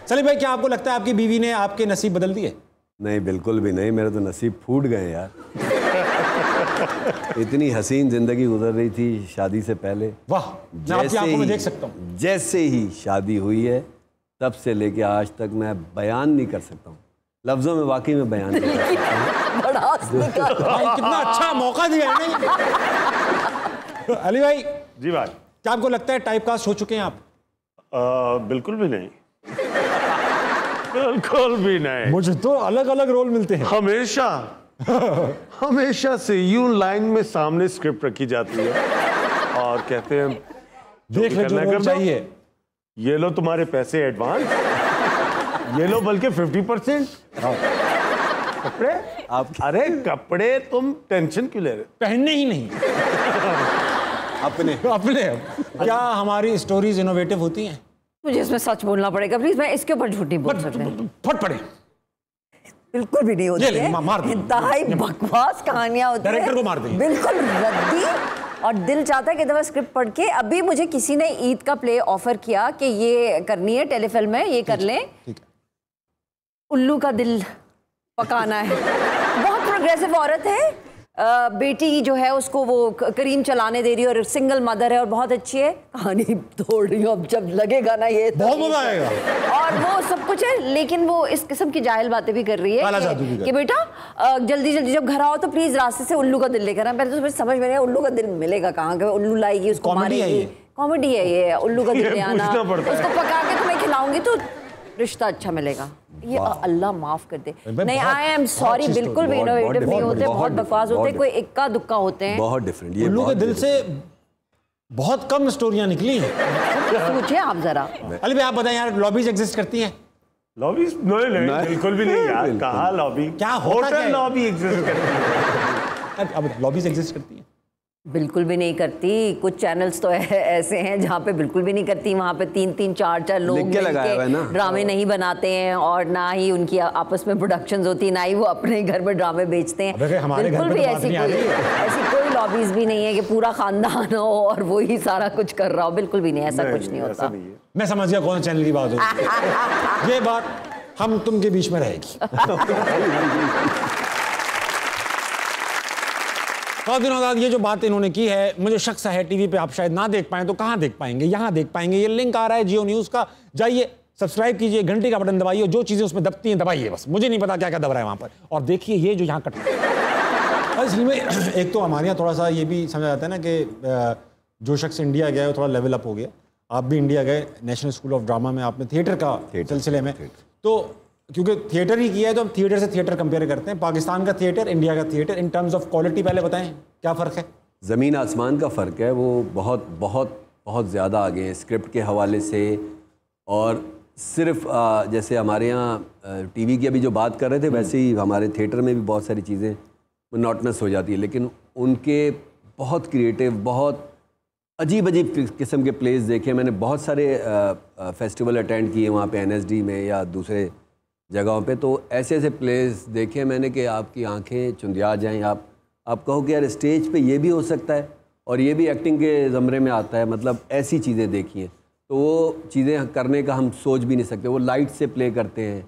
सलीम भाई, क्या आपको लगता है आपकी बीवी ने आपके नसीब बदल दिए? नहीं, बिल्कुल भी नहीं, मेरे तो नसीब फूट गए यार। इतनी हसीन जिंदगी गुजर रही थी शादी से पहले। वाह, मैं आपकी आंखों में देख सकता हूँ। जैसे ही शादी हुई है तब से लेके आज तक मैं बयान नहीं कर सकता हूँ, लफ्जों में वाकई में बयान नहीं कर सकता। भाई कितना अच्छा मौका दिया है नहीं? अली भाई जी भाई, क्या आपको लगता है टाइप कास्ट हो चुके हैं आप? बिल्कुल भी नहीं, बिल्कुल भी नहीं। मुझे तो अलग अलग रोल मिलते हैं हमेशा। हमेशा से यूं लाइन में सामने स्क्रिप्ट रखी जाती है और कहते हैं देख ले जो रोल चाहिए, ये लो तुम्हारे पैसे एडवांस, ये लो बल्कि 50%। कपड़े आप, अरे कपड़े तुम टेंशन क्यों ले रहे? पहनने ही नहीं अपने। क्या हमारी स्टोरीज इनोवेटिव होती हैं? मुझे इसमें सच बोलना पड़ेगा प्लीज, मैं इसके ऊपर झूठ नहीं बोल सकती। फट पड़े। बिल्कुल भी नहीं होती है, इंतहाई बकवास कहानियां होती हैं, डायरेक्टर को मार देंगे, बिल्कुल रद्दी। और दिल चाहता है कि दफा स्क्रिप्ट पढ़ के, अभी मुझे किसी ने ईद का प्ले ऑफर किया कि ये करनी है टेलीफिल्म में, ये कर लें, उल्लू का दिल पकाना है। बहुत प्रोग्रेसिव औरत है, बेटी जो है उसको वो करीम चलाने दे रही है और सिंगल मदर है और बहुत अच्छी है। कहानी तोड़ रही हूँ, अब जब लगेगा ना ये बहुत मजा आएगा। और वो सब कुछ है, लेकिन वो इस किस्म की जाहिल बातें भी कर रही है कि बेटा जल्दी जल्दी जब घर आओ तो प्लीज रास्ते से उल्लू का दिल लेकर आए। पहले तो समझ में नहीं उल्लू का दिल मिलेगा कहाँ, उल्लू लाएगी उसको मारेगी। कॉमेडी है ये, उल्लू का दिल ले आना, उसको पका के तुम्हें खिलाऊंगी तो रिश्ता अच्छा मिलेगा। ये अल्लाह माफ कर दे। नहीं, आई एम सॉरी, बिल्कुल भी इनोवेटिव नहीं होते, बहुत बकवास होते हैं, कोई इक्का दुक्का होते हैं, बहुत डिफरेंट। ये उल्लू के दिल से बहुत कम स्टोरियां निकली हैं। सोचिए आप जरा। अली भाई आप बताएं यार, लॉबीज एग्जिस्ट करती हैं? लॉबीज नहीं बिल्कुल भी नहीं यार, कहाँ लॉबी, क्या होटल लॉबी एग्जिस्ट करती है? अब लॉबीज एग्जिस्ट करती है? बिल्कुल भी नहीं करती। कुछ चैनल्स तो ऐसे हैं जहाँ पे बिल्कुल भी नहीं करती। वहाँ पे 3-3 4-4 लोग मिलके ड्रामे नहीं बनाते हैं, और ना ही उनकी आपस में प्रोडक्शंस होती, ना ही वो अपने घर में ड्रामे बेचते हैं। बिल्कुल भी ऐसी कोई लॉबीज भी नहीं है कि पूरा खानदान हो और वो ही सारा कुछ कर रहा हो। बिल्कुल भी नहीं, ऐसा कुछ नहीं होता। मैं समझ गया कौन चैनल की बात हो। ये बात हम तुम के बीच में रहेगी। खातिन आज़ाद, ये जो बात इन्होंने की है, मुझे शक सा है टीवी पे आप शायद ना देख पाएं, तो कहाँ देख पाएंगे? यहाँ देख पाएंगे। ये लिंक आ रहा है जियो न्यूज़ का, जाइए सब्सक्राइब कीजिए, घंटे का बटन दबाइए, जो चीज़ें उसमें दबती हैं दबाइए बस। मुझे नहीं पता क्या क्या दब रहा है वहाँ पर। और देखिए ये जो यहाँ कट असल में एक तो हमारे यहाँ थोड़ा सा ये भी समझा जाता है ना कि जो शख्स इंडिया गया है थोड़ा लेवल अप हो गया। आप भी इंडिया गए, नेशनल स्कूल ऑफ ड्रामा में आपने थिएटर का सिलसिले में, तो क्योंकि थिएटर ही किया है तो हम थिएटर से थिएटर कंपेयर करते हैं। पाकिस्तान का थिएटर, इंडिया का theatre, in terms of quality पहले बताएं क्या फ़र्क है? ज़मीन आसमान का फ़र्क है। वो बहुत बहुत बहुत ज़्यादा आगे हैं स्क्रिप्ट के हवाले से। और सिर्फ जैसे हमारे यहाँ टीवी की अभी जो बात कर रहे थे, वैसे ही हमारे थिएटर में भी बहुत सारी चीज़ें मोनोटनस हो जाती है, लेकिन उनके बहुत क्रिएटिव, बहुत अजीब अजीब किस्म के प्लेस देखे मैंने। बहुत सारे फेस्टिवल अटेंड किए वहाँ पे NSD में या दूसरे जगहों पे, तो ऐसे ऐसे प्लेस देखे मैंने कि आपकी आंखें चुंधिया जाएं। आप कहो कि यार स्टेज पे ये भी हो सकता है और ये भी एक्टिंग के ज़मरे में आता है। मतलब ऐसी चीज़ें देखी हैं, तो वो चीज़ें करने का हम सोच भी नहीं सकते। वो लाइट से प्ले करते हैं,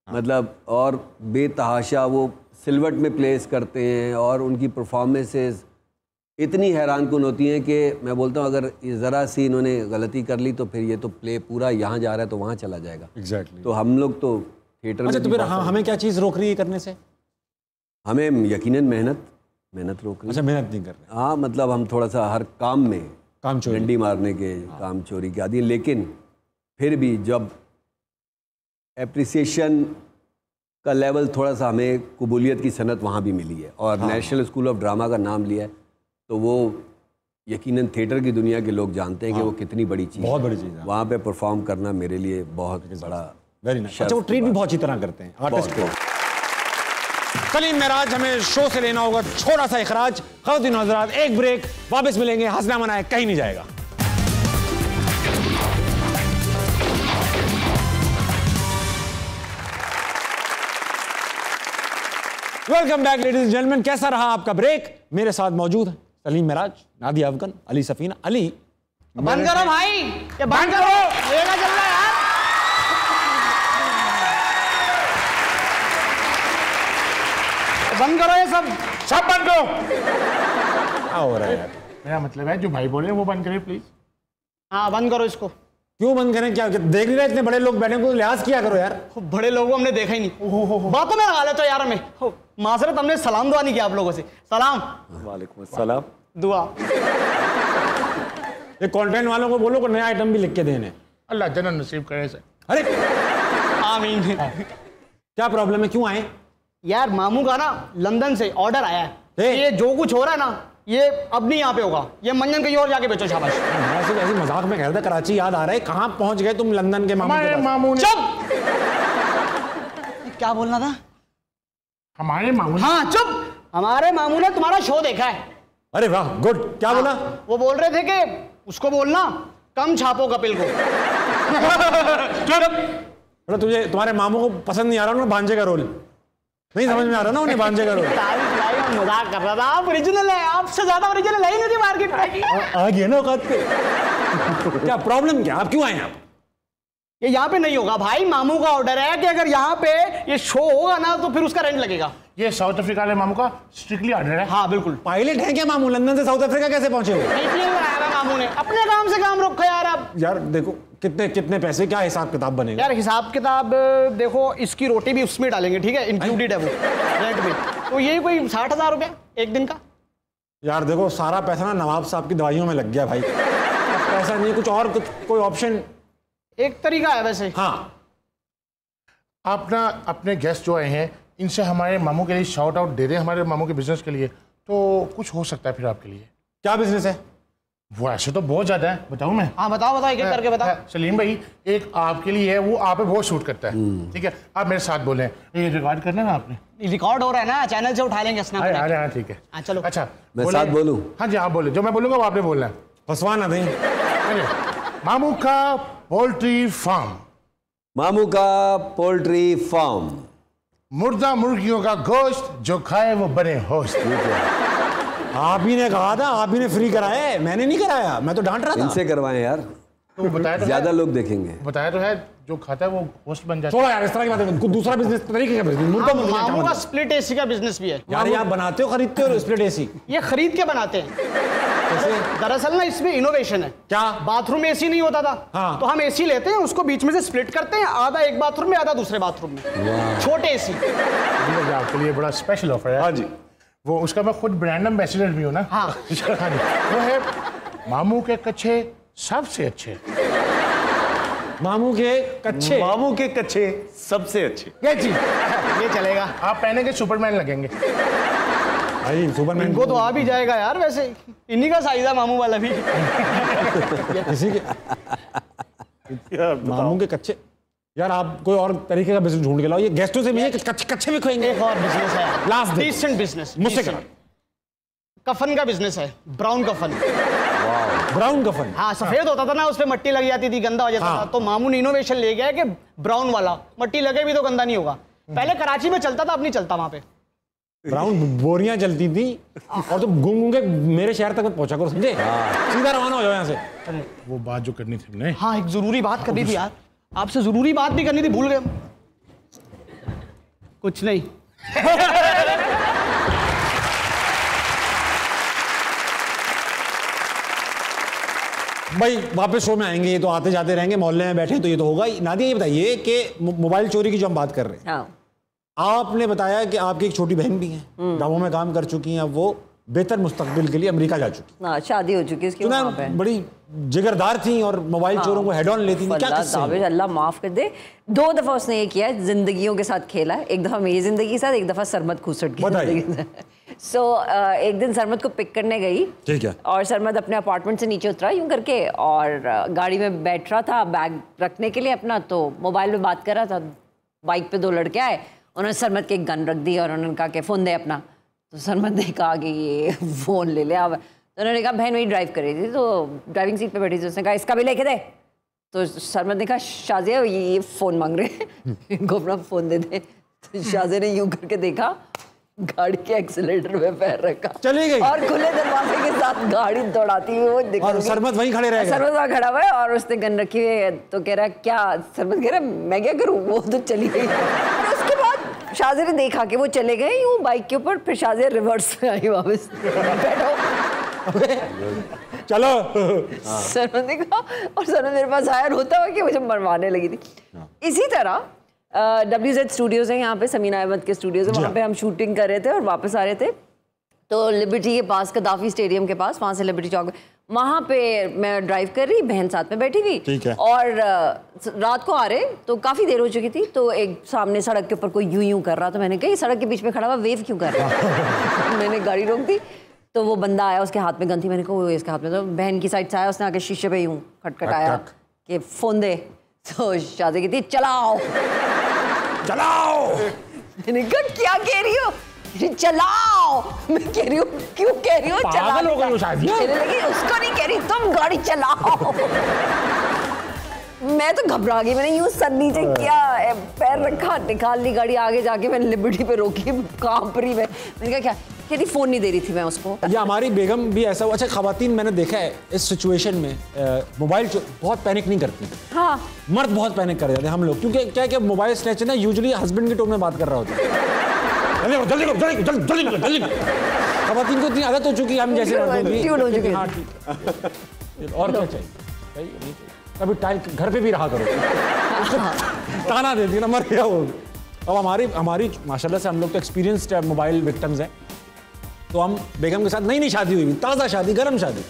मतलब और बेतहाशा वो सिल्वर्ट में प्लेस करते हैं, और उनकी परफॉर्मेंसेस इतनी हैरानकुन होती हैं कि मैं बोलता हूँ अगर ज़रा सी इन्होंने गलती कर ली तो फिर ये तो प्ले पूरा यहाँ जा रहा है तो वहाँ चला जाएगा। एग्जैक्टली। तो हम लोग तो थिएटर अच्छा, तो फिर हमें क्या चीज़ रोक रही है करने से? हमें यकीनन मेहनत रोक रही है। अच्छा, मेहनत नहीं कर रहे? हाँ, मतलब हम थोड़ा सा हर काम में काम चोरी, डंडी मारने के, काम चोरी के आदि हैं, लेकिन फिर भी जब एप्रिसिएशन का लेवल थोड़ा सा, हमें कबूलियत की सनत वहाँ भी मिली है और नेशनल स्कूल ऑफ ड्रामा का नाम लिया है, तो वो यकीनन थिएटर की दुनिया के लोग जानते हैं कि वो कितनी बड़ी चीज़, बहुत बड़ी चीज़ है। वहाँ पे परफॉर्म करना मेरे लिए बहुत बड़ा, वेरी नाइस। अच्छा, वो ट्रीट भी बहुत अच्छी तरह करते हैं आर्टिस्ट को। सलीम मेराज, हमें शो से लेना होगा छोटा सा इखराज। खातिन हज़रात, एक ब्रेक, वापस मिलेंगे। हंसना मनाए कहीं नहीं जाएगा। Welcome back ladies and gentleman. कैसा रहा आपका ब्रेक? मेरे साथ मौजूद है सलीम मेराज, नादिया अफगन, अली सफीना। अली, बंद करो भाई, ये बंद करो, ये क्या चल रहा है यार? बंद करो ये सब बंद करो। क्या हो रहा है यार? मेरा मतलब है जो भाई बोले वो बंद करें प्लीज। हाँ, बंद करो इसको। क्यों बंद करें? क्या देख नहीं रहे इतने बड़े लोग बैठे, को लिहाज किया करो यार। बड़े लोगों हमने देखा ही नहीं, बातों में लगा लेते हो यार हमें। माजरत, हमने सलाम दुआ नहीं किया आप लोगों से। सलाम। वालेकुम अस्सलाम। दुआ। ये कंटेंट वालों को बोलो को नया आइटम भी लिख के देने। अल्लाह जन्नत नसीब करे से। अरे आमीन। क्या प्रॉब्लम है, क्यों आए? यार मामू का ना लंदन से ऑर्डर आया है, ये जो कुछ हो रहा है ना ये अब नहीं यहाँ पे होगा, ये मंजन कहीं और जाके बेचो। शाबाश। ऐसे मजाक में कह रहा था, कराची याद आ रहा है। कहाँ पहुंच गए तुम लंदन के मामू के पास? मामू ने चुप। क्या बोलना था? हमारे मामू। हाँ चुप। हमारे मामू ने तुम्हारा शो देखा है। अरे वाह, गुड। क्या बोला? वो बोल रहे थे कि उसको बोलना कम छापो कपिल को। चुप। तुझे तुम्हारे मामू को पसंद नहीं आ रहा ना भांजे का रोल? नहीं समझ में आ रहा ना उन्हें भांजे का रोल? मजाक कर रहा था। आप ओरिजिनल है, आपसे ज्यादा ओरिजिनल है ही नहीं मार्केट में। आ गया ना औकात पे। क्या प्रॉब्लम, क्या आप क्यों आए? आप ये यहाँ पे नहीं होगा भाई। मामू का ऑर्डर है कि अगर यहाँ पे ये शो होगा ना तो फिर उसका रेंट लगेगा। ये साउथ अफ्रीका वाले मामू का स्ट्रिक्टली ऑर्डर है। हाँ बिल्कुल। पायलट है क्या मामू? लंदन से साउथ अफ्रीका कैसे पहुंचे हो? मामू ने अपने काम से काम रखा यार। आप यार देखो कितने पैसे, क्या हिसाब किताब बनेगा? यार हिसाब किताब देखो, इसकी रोटी भी उसमें डालेंगे, ठीक है, इंक्लूडेड है वो रेंट में। तो यही कोई 60,000 रुपया एक दिन का। यार देखो सारा पैसा ना नवाब साहब की दवाइयों में लग गया भाई। पैसा नहीं, कुछ और कोई ऑप्शन? एक तरीका है वैसे। हाँ, आप ना अपने गेस्ट जो आए हैं इनसे हमारे मामू के लिए शाउट आउट दे दें, हमारे मामू के बिजनेस के लिए, तो कुछ हो सकता है फिर आपके लिए। क्या बिजनेस है? वो ऐसे तो बहुत ज्यादा है, बताऊं मैं? हाँ बताओ बताओ, एक एक करके बताओ। सलीम भाई, एक आपके लिए है, वो आप पे बहुत शूट करता है, ठीक है? आप मेरे साथ बोले, ये रिकॉर्ड करना है ना आपने? रिकॉर्ड हो रहा है ना, चैनल से उठा लेंगे स्नैप। हाँ ठीक है। हाँ चलो। अच्छा मैं साथ बोलूं? हाँ जी, आप बोले, जो मैं बोलूंगा वो आपने बोलना है। फंसवा ना दें। मामू का पोल्ट्री फार्म। मामू का पोल्ट्री फार्म। मुर्दा मुर्गियों का गोश्त, जो खाए वो बने होश। आप ही ने कहा था, आप ही ने फ्री कराया है, मैंने नहीं कराया, मैं तो डांट रहा था। इनसे करवाएं यार, तो बताया तो ज्यादा लोग देखेंगे। बताया तो है, जो खाता है वो होस्ट बन जाता है। छोड़ो यार इस तरह की बातें, कुछ दूसरा बिजनेस तरीके का बिजनेस। मुर्गा मुर्गी मामू का स्प्लिट एसी का बिजनेस भी है। यार आप बनाते हो, खरीदते हो स्प्लिट एसी? ये खरीद के बनाते हैं। दरअसल ना इसमें इनोवेशन है। क्या? बाथरूम में एसी नहीं होता था, हाँ। तो हम एसी लेते हैं, उसको बीच में से स्प्लिट करते हैं, आधा एक बाथरूम में आधा दूसरे बाथरूम में, छोटे एसी। आपके लिए बड़ा स्पेशल ऑफर है। हाँ जी, वो उसका मैं खुद ब्रांड एम्बेसडर भी हूँ ना। हाँ। वो है मामू के कच्चे सबसे अच्छे। मामू के कच्चे। मामू के कच्चे सबसे अच्छे। ये जी, ये चलेगा। आप पहनेंगे सुपरमैन लगेंगे। भाई सुपरमैन इनको तो आ भी जाएगा यार, वैसे इन्हीं का साइज है मामू वाला भी। किसी के मामू के कच्चे। यार आप कोई और तरीके का बिजनेस ढूंढ के लाओ, ये गेस्टों से भी कच्चे भी खोएंगे। एक और बिजनेस है, लास्ट डिसेंट बिजनेस मुझसे करो। कफन का बिजनेस है, ब्राउन कफन। ब्राउन कफन? हाँ, सफेद होता था ना, उस पे मट्टी लग जाती थी, गंदा हो जाता था, तो मामू ने इनोवेशन ले गया कि ब्राउन वाला, मट्टी लगे भी तो गंदा नहीं होगा। पहले कराची में चलता था, अब नहीं चलता वहां पे। ब्राउन बोरियां चलती थी और तो घूम घूम के मेरे शहर तक पहुंचा करो, समझे? सीधा रवाना हो जाओ यहाँ से। अरे वो बात जो करनी थी हमने। हाँ, एक जरूरी बात करनी थी यार, आपसे जरूरी बात भी करनी थी, भूल गए। कुछ नहीं। भाई वापस शो में आएंगे, ये तो आते जाते रहेंगे, मोहल्ले में बैठे तो ये तो होगा ही। नादिया ये बताइए कि मोबाइल चोरी की जो हम बात कर रहे हैं, हाँ। आपने बताया कि आपकी एक छोटी बहन भी है, गाँवों में काम कर चुकी हैं, अब वो बेहतर मुस्तकबिल के लिए अमेरिका जा चुकी। हाँ, शादी हो चुकी है उसकी वहाँ पे। बड़ी जिगरदार थी और मोबाइल चोरों को हेड ऑन लेती थी। क्या किस्सा है? अल्लाह माफ कर दे। 2 दफा उसने ये किया है, जिंदगियों के साथ खेला है। एक दफा मेरी जिंदगी के साथ, एक दफा सरमद खुसट की जिंदगी। सो एक दिन सरमद को पिक करने गई, ठीक है, और सरमद अपने अपार्टमेंट से नीचे उतरा यूं करके, और गाड़ी में बैठ रहा था बैग रखने के लिए अपना, तो मोबाइल में बात कर रहा था। बाइक पे 2 लड़के आए, उन्होंने सरमद के एक गन रख दी और उन्होंने कहा कि फ़ोन दे अपना। तो सरमद ने कहा कि ये फ़ोन ले ले अब। तो उन्होंने कहा बहन वही ड्राइव कर रही थी, तो ड्राइविंग सीट पे बैठी थी, उसने कहा इसका भी लेके दे। तो सरमद ने कहा शाजिया ये फ़ोन मांग रहे हैं, इनको अपना फ़ोन दे दे। तो शाजिया ने यूं करके देखा, गाड़ी के एक्सीलेटर पे पैर रखा, चली गई, और खुले दरवाजे के साथ गाड़ी दौड़ाती हुई वो दिख, और सरमद वहीं खड़े रह गए। सरमद वहाँ खड़ा हुआ है और उसने गन रखी हुई है। तो कह रहा है क्या? सरमद कह रहा है मैं क्या करूँ, वो तो चली गई। और उसके बाद शाजिया ने देखा कि वो चले गए यूँ बाइक के ऊपर, फिर शाजिया रिवर्स में आई वापस। बैठो चलो। सरमद ने कहा, और सरमद मेरे पास आया, रोता हुआ कि मुझे मरवाने लगी थी। इसी तरह WZ स्टूडियोज है यहाँ पे, समीना अहमद के स्टूडियोज है, वहाँ पे हम शूटिंग कर रहे थे और वापस आ रहे थे, तो लिबर्टी के पास, कदाफी स्टेडियम के पास, वहाँ से लिबर्टी चौक, वहाँ पे मैं ड्राइव कर रही, बहन साथ में बैठी हुई, ठीक है, और रात को आ रहे तो काफ़ी देर हो चुकी थी, तो एक सामने सड़क के ऊपर कोई यूं यूं कर रहा, तो मैंने कहा सड़क के बीच में खड़ा हुआ वेव क्यों कर रहा है। मैंने गाड़ी रोक दी, तो वो बंदा आया, उसके हाथ में गन थी, मैंने कहा वो इसके हाथ में, तो बहन की साइड से आया, उसने आके शीशे पे यूं खटखटाया कि फ़ोन दे। तो शादी की थी चलाओ चलाओ। मैंने कहा क्या कह रही हो? चलाओ। मैं कह रही हूँ क्यों कह रही हो पागल हो गई हो शायद। उसको नहीं कह रही, तुम गाड़ी चलाओ। मैं तो घबरा गई, मैंने यूं सर नीचे किया, पैर रखा, निकाल ली गाड़ी, आगे जाके मैंने लिबर्टी पे रोकी, कांप रही मैं। मैंने कहा क्या? कहती फ़ोन नहीं दे रही थी मैं उसको। ये हमारी बेगम भी ऐसा हुआ। अच्छा खवातीन मैंने देखा है इस सिचुएशन में मोबाइल बहुत पैनिक नहीं करती। हाँ, मर्द बहुत पैनिक कर जाते हैं हम लोग, क्योंकि क्या क्या मोबाइल स्नैचर ना यूजुअली हस्बैंड के टोन में बात कर रहा होता है। जल्दी करो जल्दी जल्दी जल्दी जल्दी। खवातीन को इतनी आदत हो चुकी है हम जैसे मर्दों की। हाँ ठीक, और क्या चाहिए? कभी टाइम घर पे भी रहा करो, ताना देती है ना, मर गया वो। अब हमारी माशाल्लाह से हम लोग तो एक्सपीरियंस्ड मोबाइल विक्टिम्स हैं, तो हम बेगम के साथ नई शादी हुई, ताज़ा शादी, गर्म शादी।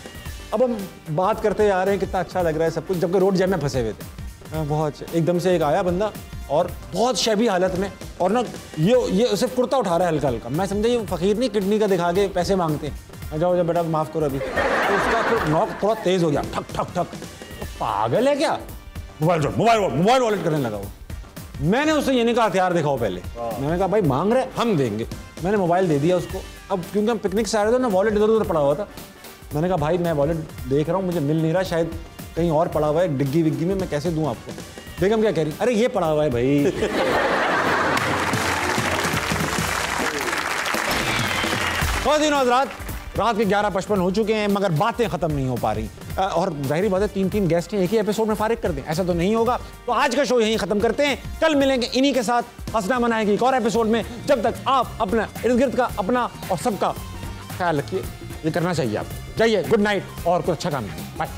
अब हम बात करते आ रहे हैं, कितना अच्छा लग रहा है सब कुछ, जबकि रोड जैम में फंसे हुए थे। बहुत एकदम से एक आया बंदा और बहुत शैबी हालत में, और ना ये सिर्फ कुर्ता उठा रहा है हल्का हल्का। मैं समझा ये फ़कीर नहीं, किडनी का दिखा के पैसे मांगते हैं। जाओ बेटा माफ़ करो, अभी तो उसका फिर नॉक थोड़ा तेज हो गया, ठक ठक ठक। तो पागल है क्या, मोबाइल वॉलेट करने लगा वो। मैंने उससे ये नहीं कहा हथियार दिखाओ पहले, मैंने कहा भाई मांग रहे हम देंगे। मैंने मोबाइल दे दिया उसको। अब क्योंकि हम पिकनिक से आ रहे थे ना, वॉलेट इधर उधर पड़ा हुआ था। मैंने कहा भाई मैं वॉलेट देख रहा हूँ, मुझे मिल नहीं रहा, शायद कहीं और पड़ा हुआ है डिग्गी विग्गी में, मैं कैसे दूं आपको। बेगम क्या कह रही, अरे ये पड़ा हुआ है भाई। ख़वातीन और हज़रात, रात के 11:55 हो चुके हैं, मगर बातें ख़त्म नहीं हो पा रही। और जाहिर बात है 3-3 गेस्ट हैं, एक ही एपिसोड में फारिग कर दें, ऐसा तो नहीं होगा। तो आज का शो यहीं ख़त्म करते हैं, कल मिलेंगे इन्हीं के साथ हंसना मनाएगी एक और एपिसोड में। जब तक आप अपना इर्द गिर्द का, अपना और सबका ख्याल रखिए, ये करना चाहिए आप। जाइए, गुड नाइट और कुछ अच्छा काम कीजिए, बाय।